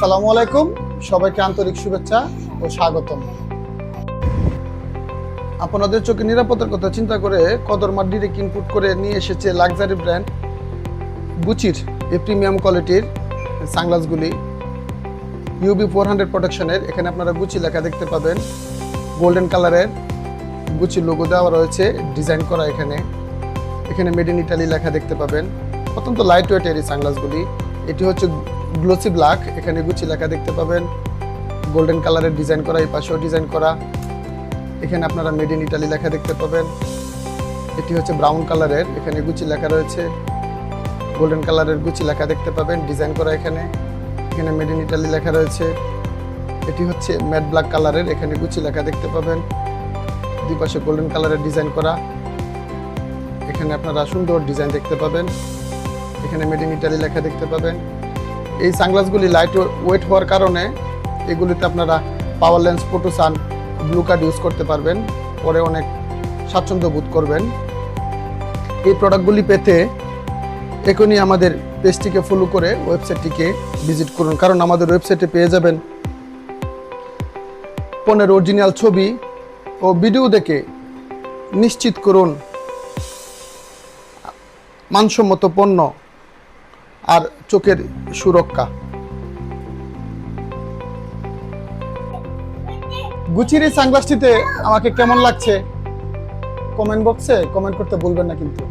আসসালামু আলাইকুম, সবাইকে আন্তরিক শুভেচ্ছা ও স্বাগতম। আপনাদের চোখে নিরাপত্তার কথা চিন্তা করে কদরমার ডিরেক্ট ইনপুট করে নিয়ে এসেছে লাক্সারি ব্র্যান্ড গুচির এই প্রিমিয়াম কোয়ালিটির সানগ্লাসগুলি ইউবি 400 প্রোটেকশনের। এখানে আপনারা গুচি লেখা দেখতে পাবেন, গোল্ডেন কালারের গুচির লোগো দেওয়া রয়েছে, ডিজাইন করা। এখানে মেড ইন ইটালি লেখা দেখতে পাবেন। অত্যন্ত লাইট ওয়েটের এই সানগ্লাসগুলি। এটি হচ্ছে গ্লোসি ব্ল্যাক, এখানে গুচি লেখা দেখতে পাবেন, গোল্ডেন কালারের ডিজাইন করা, এই পাশেও ডিজাইন করা। এখানে আপনারা মেড ইন ইটালি লেখা দেখতে পাবেন। এটি হচ্ছে ব্রাউন কালারের, এখানে গুচি লেখা রয়েছে, গোল্ডেন কালারের গুচি লেখা দেখতে পাবেন, ডিজাইন করা। এখানে মেড ইন ইটালি লেখা রয়েছে। এটি হচ্ছে ম্যাট ব্ল্যাক কালারের, এখানে গুচি লেখা দেখতে পাবেন, দুই পাশে গোল্ডেন কালারের ডিজাইন করা। এখানে আপনারা সুন্দর ডিজাইন দেখতে পাবেন, এখানে মেড ইন ইটালি লেখা দেখতে পাবেন। এই সানগ্লাসগুলি লাইট ওয়েট হওয়ার কারণে এগুলিতে আপনারা power lens, photosun, blue card use করতে পারবেন, পরে অনেক স্বাচ্ছন্দ্য বোধ করবেন। এই প্রোডাক্টগুলি পেতে এখনই আমাদের পেজটিকে ফলো করে ওয়েবসাইটটিকে ভিজিট করুন, কারণ আমাদের ওয়েবসাইটে পেয়ে যাবেন পণ্যের অরিজিনাল ছবি ও ভিডিও দেখে নিশ্চিত করুন মানসম্মত পণ্য আর চোখের সুরক্ষা। গুচির এই সানগ্লাসটিতে আমাকে কেমন লাগছে কমেন্ট বক্সে কমেন্ট করতে ভুলবেন না কিন্তু।